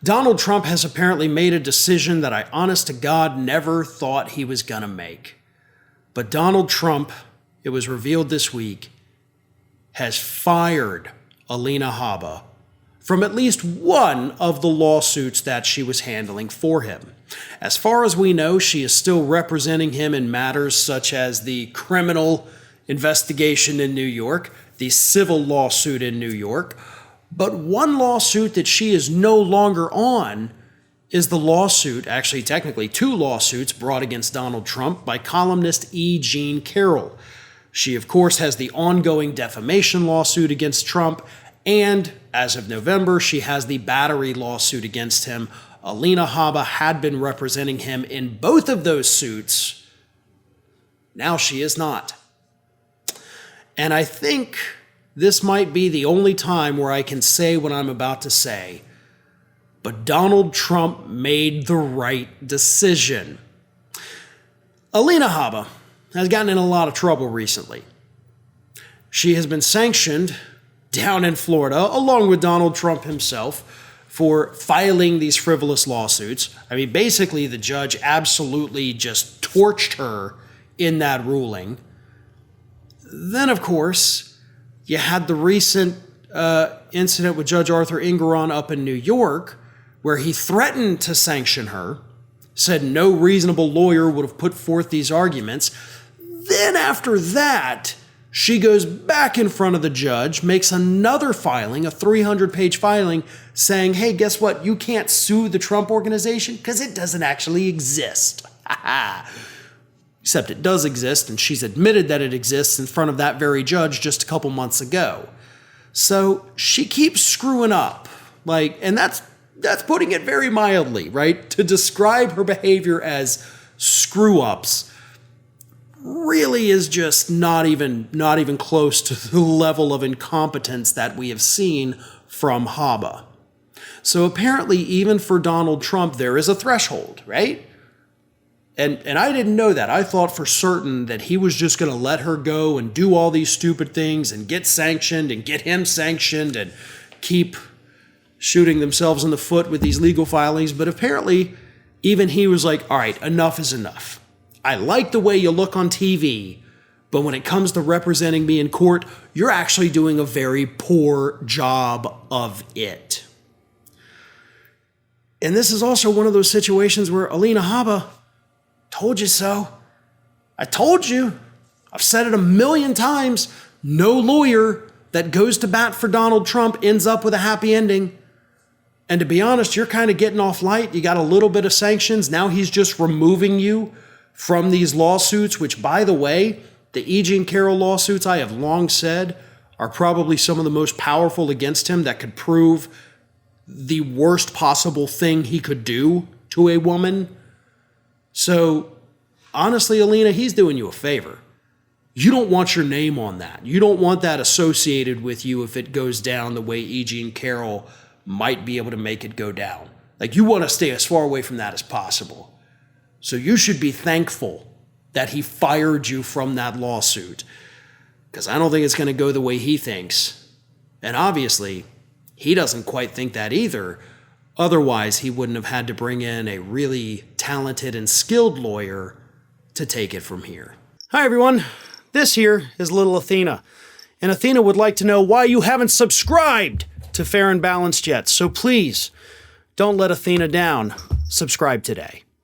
Donald Trump has apparently made a decision that I, honest to God, never thought he was going to make. But Donald Trump, it was revealed this week, has fired Alina Habba from at least one of the lawsuits that she was handling for him. As far as we know, she is still representing him in matters such as the criminal investigation in New York, the civil lawsuit in New York. But one lawsuit that she is no longer on is the lawsuit, actually technically two lawsuits, brought against Donald Trump by columnist Eugene Carroll. She, of course, has the ongoing defamation lawsuit against Trump, and as of November, she has the battery lawsuit against him. Alina Habba had been representing him in both of those suits. Now she is not. And I think this might be the only time where I can say what I'm about to say. But Donald Trump made the right decision. Alina Habba has gotten in a lot of trouble recently. She has been sanctioned down in Florida, along with Donald Trump himself, for filing these frivolous lawsuits. I mean, basically, the judge absolutely just torched her in that ruling. Then, of course, you had the recent incident with Judge Arthur Engoron up in New York, where he threatened to sanction her, said no reasonable lawyer would have put forth these arguments. Then after that, she goes back in front of the judge, makes another filing, a 300-page filing, saying, hey, guess what? You can't sue the Trump organization because it doesn't actually exist. Except it does exist, and she's admitted that it exists in front of that very judge just a couple months ago. So she keeps screwing up, and that's putting it very mildly, right? To describe her behavior as screw-ups really is just not even close to the level of incompetence that we have seen from Habba. So apparently, even for Donald Trump, there is a threshold, right? And I didn't know that. I thought for certain that he was just going to let her go and do all these stupid things and get sanctioned and get him sanctioned and keep shooting themselves in the foot with these legal filings. But apparently, even he was like, all right, enough is enough. I like the way you look on TV, but when it comes to representing me in court, you're actually doing a very poor job of it. And this is also one of those situations where Alina Habba, told you so. I told you. I've said it a million times. No lawyer that goes to bat for Donald Trump ends up with a happy ending. And to be honest, you're kind of getting off light. You got a little bit of sanctions. Now he's just removing you from these lawsuits, which, by the way, the Eugene Carroll lawsuits, I have long said, are probably some of the most powerful against him that could prove the worst possible thing he could do to a woman. So, honestly, Alina, he's doing you a favor. You don't want your name on that. You don't want that associated with you if it goes down the way Eugene Carroll might be able to make it go down. You want to stay as far away from that as possible. So you should be thankful that he fired you from that lawsuit, because I don't think it's going to go the way he thinks. And obviously, he doesn't quite think that either. Otherwise, he wouldn't have had to bring in a really talented and skilled lawyer to take it from here. Hi, everyone. This here is little Athena. And Athena would like to know why you haven't subscribed to Fair and Balanced yet. So please, don't let Athena down. Subscribe today.